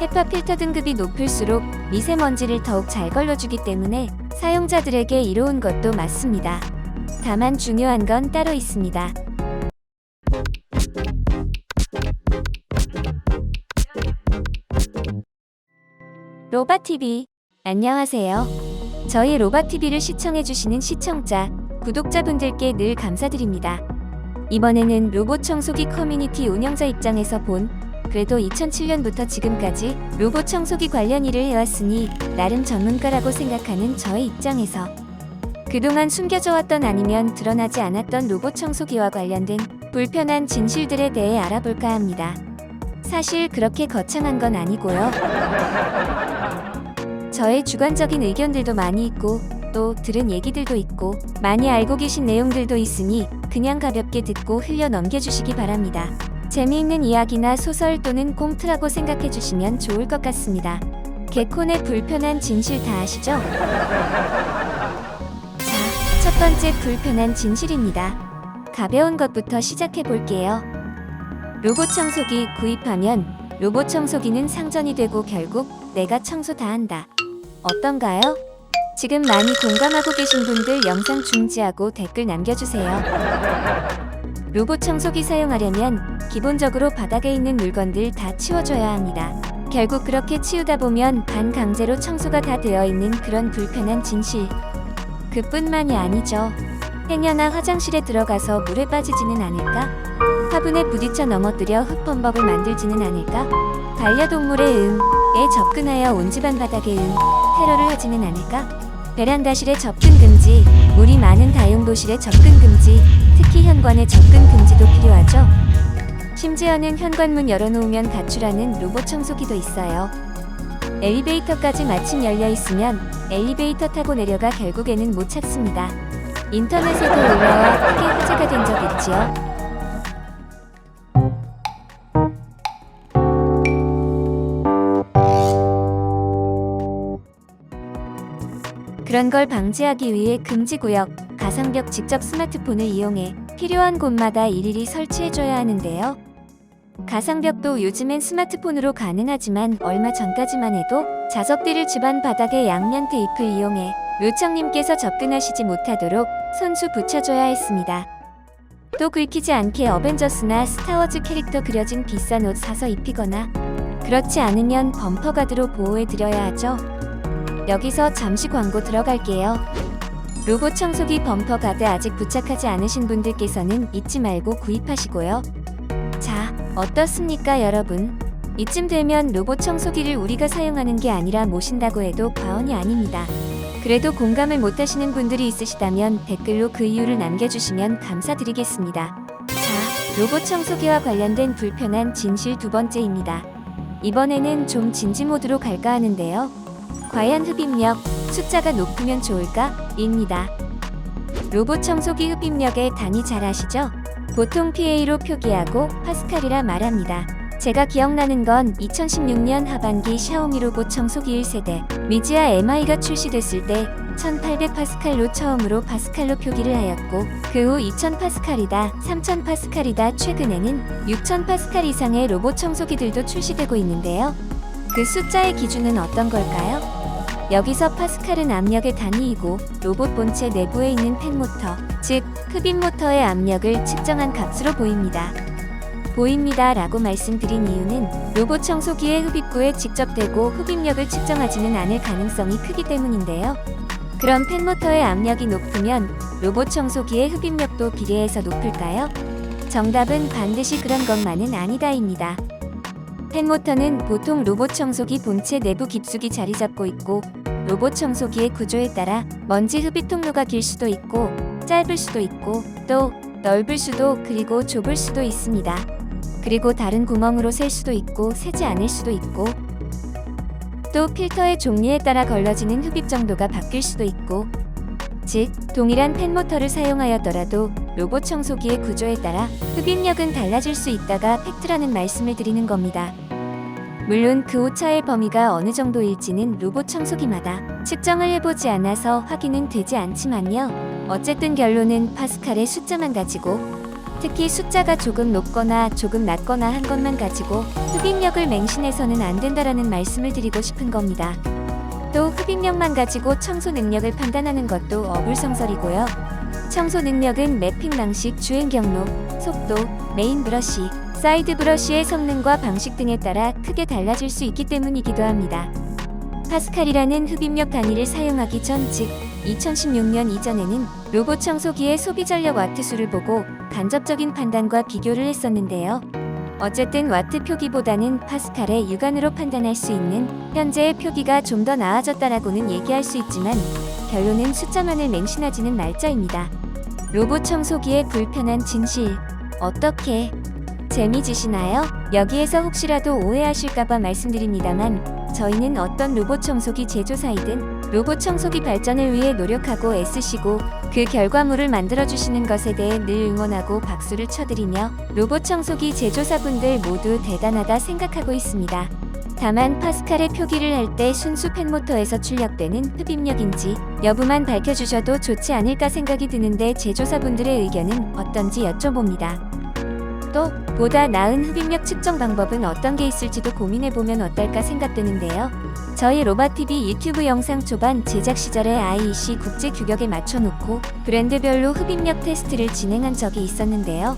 헤파 필터 등급이 높을수록 미세먼지를 더욱 잘 걸러주기 때문에 사용자들에게 이로운 것도 맞습니다. 다만 중요한 건 따로 있습니다. 로바TV, 안녕하세요. 저희 로바TV를 시청해주시는 시청자, 구독자분들께 늘 감사드립니다. 이번에는 로봇 청소기 커뮤니티 운영자 입장에서 본 그래도 2007년부터 지금까지 로봇 청소기 관련 일을 해왔으니 나름 전문가라고 생각하는 저의 입장에서 그동안 숨겨져 왔던 아니면 드러나지 않았던 로봇 청소기와 관련된 불편한 진실들에 대해 알아볼까 합니다. 사실 그렇게 거창한 건 아니고요. 저의 주관적인 의견들도 많이 있고 또 들은 얘기들도 있고 많이 알고 계신 내용들도 있으니 그냥 가볍게 듣고 흘려 넘겨주시기 바랍니다. 재미있는 이야기나 소설 또는 꽁트라고 생각해주시면 좋을 것 같습니다. 개콘의 불편한 진실 다 아시죠? 자, 첫 번째 불편한 진실입니다. 가벼운 것부터 시작해 볼게요. 로봇 청소기 구입하면 로봇 청소기는 상전이 되고 결국 내가 청소 다 한다. 어떤가요? 지금 많이 공감하고 계신 분들 영상 중지하고 댓글 남겨주세요. 로봇 청소기 사용하려면 기본적으로 바닥에 있는 물건들 다 치워줘야 합니다. 결국 그렇게 치우다 보면 반강제로 청소가 다 되어 있는 그런 불편한 진실. 그뿐만이 아니죠. 행여나 화장실에 들어가서 물에 빠지지는 않을까? 화분에 부딪혀 넘어뜨려 흙범벅을 만들지는 않을까? 반려동물의 에 접근하여 온 집안 바닥에 테러를 하지는 않을까? 베란다실에 접근 금지, 물이 많은 다용도실에 접근 금지, 특히 현관에 접근 금지도 필요하죠. 심지어는 현관문 열어놓으면 가출하는 로봇 청소기도 있어요. 엘리베이터까지 마침 열려있으면 엘리베이터 타고 내려가 결국에는 못 찾습니다. 인터넷에도 올라와 크게 화제가 된 적 있지요. 그런 걸 방지하기 위해 금지구역, 가상벽 직접 스마트폰을 이용해 필요한 곳마다 일일이 설치해줘야 하는데요. 가상벽도 요즘엔 스마트폰으로 가능하지만 얼마 전까지만 해도 자석들을 집안 바닥에 양면 테이프를 이용해 요청님께서 접근하시지 못하도록 손수 붙여줘야 했습니다. 또 긁히지 않게 어벤져스나 스타워즈 캐릭터 그려진 비싼 옷 사서 입히거나 그렇지 않으면 범퍼가드로 보호해드려야 하죠. 여기서 잠시 광고 들어갈게요. 로봇 청소기 범퍼 가드 아직 부착하지 않으신 분들께서는 잊지 말고 구입하시고요. 자, 어떻습니까 여러분? 이쯤 되면 로봇 청소기를 우리가 사용하는 게 아니라 모신다고 해도 과언이 아닙니다. 그래도 공감을 못하시는 분들이 있으시다면 댓글로 그 이유를 남겨주시면 감사드리겠습니다. 자, 로봇 청소기와 관련된 불편한 진실 두 번째입니다. 이번에는 좀 진지 모드로 갈까 하는데요. 과연 흡입력, 숫자가 높으면 좋을까? 입니다. 로봇 청소기 흡입력의 단위 잘 아시죠? 보통 PA로 표기하고 파스칼이라 말합니다. 제가 기억나는 건 2016년 하반기 샤오미 로봇 청소기 1세대 미지아 MI가 출시됐을 때 1800파스칼로 처음으로 파스칼로 표기를 하였고 그 후 2000파스칼이다, 3000파스칼이다, 최근에는 6000파스칼 이상의 로봇 청소기들도 출시되고 있는데요. 그 숫자의 기준은 어떤 걸까요? 여기서 파스칼은 압력의 단위이고 로봇 본체 내부에 있는 팬모터, 즉 흡입 모터의 압력을 측정한 값으로 보입니다. 보입니다 라고 말씀드린 이유는 로봇 청소기의 흡입구에 직접 대고 흡입력을 측정하지는 않을 가능성이 크기 때문인데요. 그럼 팬모터의 압력이 높으면 로봇 청소기의 흡입력도 비례해서 높을까요? 정답은 반드시 그런 것만은 아니다입니다. 팬모터는 보통 로봇 청소기 본체 내부 깊숙이 자리 잡고 있고 로봇 청소기의 구조에 따라 먼지 흡입 통로가 길 수도 있고 짧을 수도 있고 또 넓을 수도 그리고 좁을 수도 있습니다. 그리고 다른 구멍으로 셀 수도 있고 새지 않을 수도 있고 또 필터의 종류에 따라 걸러지는 흡입 정도가 바뀔 수도 있고 즉 동일한 팬모터를 사용하였더라도 로봇 청소기의 구조에 따라 흡입력은 달라질 수 있다가 팩트라는 말씀을 드리는 겁니다. 물론 그 오차의 범위가 어느 정도일지는 로봇 청소기마다 측정을 해보지 않아서 확인은 되지 않지만요. 어쨌든 결론은 파스칼의 숫자만 가지고 특히 숫자가 조금 높거나 조금 낮거나 한 것만 가지고 흡입력을 맹신해서는 안 된다라는 말씀을 드리고 싶은 겁니다. 또 흡입력만 가지고 청소 능력을 판단하는 것도 어불성설이고요. 청소 능력은 매핑 방식, 주행 경로, 속도, 메인 브러쉬, 사이드 브러쉬의 성능과 방식 등에 따라 크게 달라질 수 있기 때문이기도 합니다. 파스칼이라는 흡입력 단위를 사용하기 전, 즉 2016년 이전에는 로봇 청소기의 소비 전력 와트 수를 보고 간접적인 판단과 비교를 했었는데요. 어쨌든 와트 표기보다는 파스칼의 육안으로 판단할 수 있는 현재의 표기가 좀 더 나아졌다라고는 얘기할 수 있지만 결론은 숫자만을 맹신하지는 말자입니다. 로봇 청소기의 불편한 진실, 어떻게 재미지시나요? 여기에서 혹시라도 오해하실까봐 말씀드립니다만 저희는 어떤 로봇 청소기 제조사이든 로봇 청소기 발전을 위해 노력하고 애쓰시고 그 결과물을 만들어주시는 것에 대해 늘 응원하고 박수를 쳐드리며 로봇 청소기 제조사분들 모두 대단하다 생각하고 있습니다. 다만 파스칼의 표기를 할 때 순수 팬모터에서 출력되는 흡입력인지 여부만 밝혀주셔도 좋지 않을까 생각이 드는데 제조사분들의 의견은 어떤지 여쭤봅니다. 또 보다 나은 흡입력 측정 방법은 어떤 게 있을지도 고민해보면 어떨까 생각되는데요. 저희 로바TV 유튜브 영상 초반 제작 시절에 IEC 국제 규격에 맞춰놓고 브랜드별로 흡입력 테스트를 진행한 적이 있었는데요.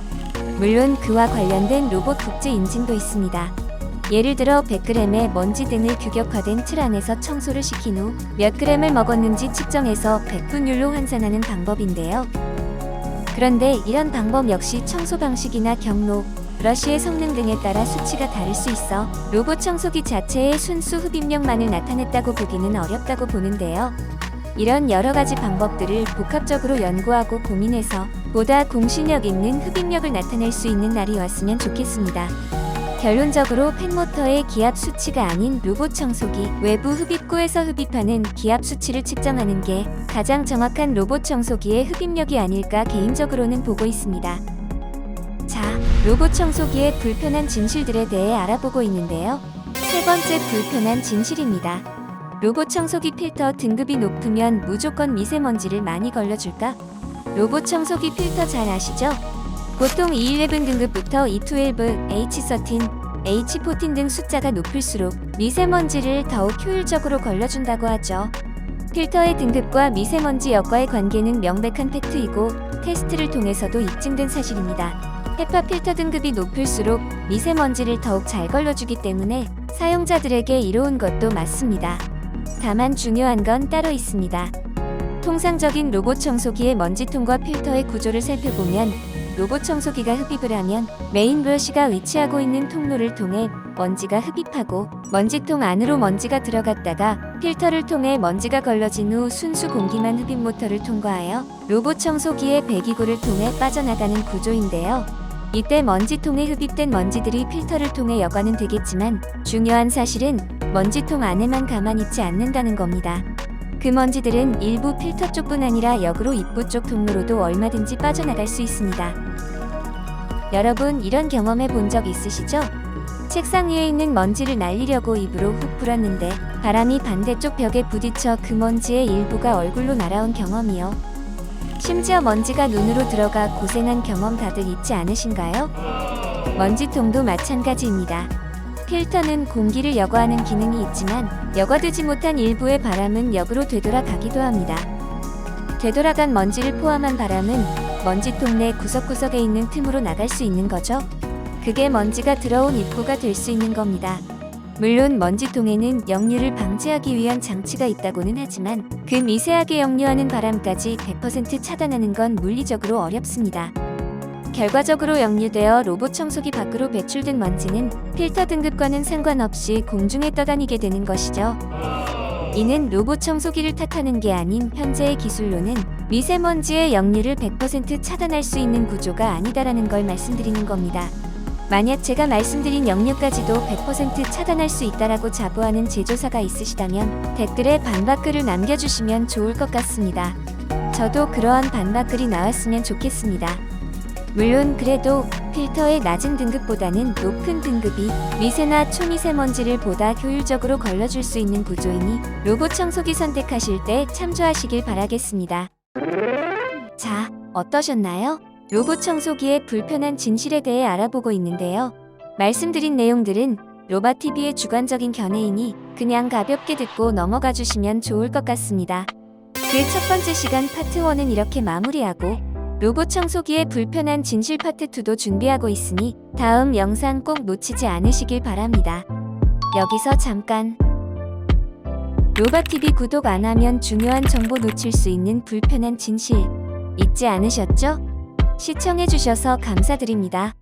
물론 그와 관련된 로봇 국제 인증도 있습니다. 예를 들어 100g의 먼지 등을 규격화된 틀 안에서 청소를 시킨 후 몇 g을 먹었는지 측정해서 백분율로 환산하는 방법인데요. 그런데 이런 방법 역시 청소 방식이나 경로, 브러쉬의 성능 등에 따라 수치가 다를 수 있어 로봇 청소기 자체의 순수 흡입력만을 나타냈다고 보기는 어렵다고 보는데요. 이런 여러 가지 방법들을 복합적으로 연구하고 고민해서 보다 공신력 있는 흡입력을 나타낼 수 있는 날이 왔으면 좋겠습니다. 결론적으로 팬모터의 기압 수치가 아닌 로봇 청소기 외부 흡입구에서 흡입하는 기압 수치를 측정하는 게 가장 정확한 로봇 청소기의 흡입력이 아닐까 개인적으로는 보고 있습니다. 자, 로봇 청소기의 불편한 진실들에 대해 알아보고 있는데요. 세 번째 불편한 진실입니다. 로봇 청소기 필터 등급이 높으면 무조건 미세먼지를 많이 걸러줄까? 로봇 청소기 필터 잘 아시죠? 보통 E11 등급부터 E12, H13, H14 등 숫자가 높을수록 미세먼지를 더욱 효율적으로 걸러준다고 하죠. 필터의 등급과 미세먼지 여과의 관계는 명백한 팩트이고 테스트를 통해서도 입증된 사실입니다. 헤파 필터 등급이 높을수록 미세먼지를 더욱 잘 걸러주기 때문에 사용자들에게 이로운 것도 맞습니다. 다만 중요한 건 따로 있습니다. 통상적인 로봇 청소기의 먼지통과 필터의 구조를 살펴보면 로봇 청소기가 흡입을 하면 메인 브러쉬가 위치하고 있는 통로를 통해 먼지가 흡입하고 먼지통 안으로 먼지가 들어갔다가 필터를 통해 먼지가 걸러진 후 순수 공기만 흡입 모터를 통과하여 로봇 청소기의 배기구를 통해 빠져나가는 구조인데요. 이때 먼지통에 흡입된 먼지들이 필터를 통해 여과는 되겠지만 중요한 사실은 먼지통 안에만 가만히 있지 않는다는 겁니다. 그 먼지들은 일부 필터 쪽뿐 아니라 역으로 입구 쪽 통로로도 얼마든지 빠져나갈 수 있습니다. 여러분 이런 경험해 본 적 있으시죠? 책상 위에 있는 먼지를 날리려고 입으로 훅 불었는데 바람이 반대쪽 벽에 부딪혀 그 먼지의 일부가 얼굴로 날아온 경험이요. 심지어 먼지가 눈으로 들어가 고생한 경험 다들 있지 않으신가요? 먼지통도 마찬가지입니다. 필터는 공기를 여과하는 기능이 있지만 여과되지 못한 일부의 바람은 역으로 되돌아가기도 합니다. 되돌아간 먼지를 포함한 바람은 먼지통 내 구석구석에 있는 틈으로 나갈 수 있는 거죠. 그게 먼지가 들어온 입구가 될 수 있는 겁니다. 물론 먼지통에는 역류를 방지하기 위한 장치가 있다고는 하지만 그 미세하게 역류하는 바람까지 100% 차단하는 건 물리적으로 어렵습니다. 결과적으로 역류되어 로봇 청소기 밖으로 배출된 먼지는 필터 등급과는 상관없이 공중에 떠다니게 되는 것이죠. 이는 로봇 청소기를 탓하는 게 아닌 현재의 기술로는 미세먼지의 역류를 100% 차단할 수 있는 구조가 아니다라는 걸 말씀드리는 겁니다. 만약 제가 말씀드린 역류까지도 100% 차단할 수 있다라고 자부하는 제조사가 있으시다면 댓글에 반박글을 남겨주시면 좋을 것 같습니다. 저도 그러한 반박글이 나왔으면 좋겠습니다. 물론 그래도 필터의 낮은 등급보다는 높은 등급이 미세나 초미세먼지를 보다 효율적으로 걸러줄 수 있는 구조이니 로봇 청소기 선택하실 때 참조하시길 바라겠습니다. 자, 어떠셨나요? 로봇 청소기의 불편한 진실에 대해 알아보고 있는데요. 말씀드린 내용들은 로바TV의 주관적인 견해이니 그냥 가볍게 듣고 넘어가 주시면 좋을 것 같습니다. 그 첫 번째 시간 파트 1은 이렇게 마무리하고 로봇 청소기의 불편한 진실 파트 2도 준비하고 있으니 다음 영상 꼭 놓치지 않으시길 바랍니다. 여기서 잠깐! 로바TV 구독 안 하면 중요한 정보 놓칠 수 있는 불편한 진실 잊지 않으셨죠? 시청해주셔서 감사드립니다.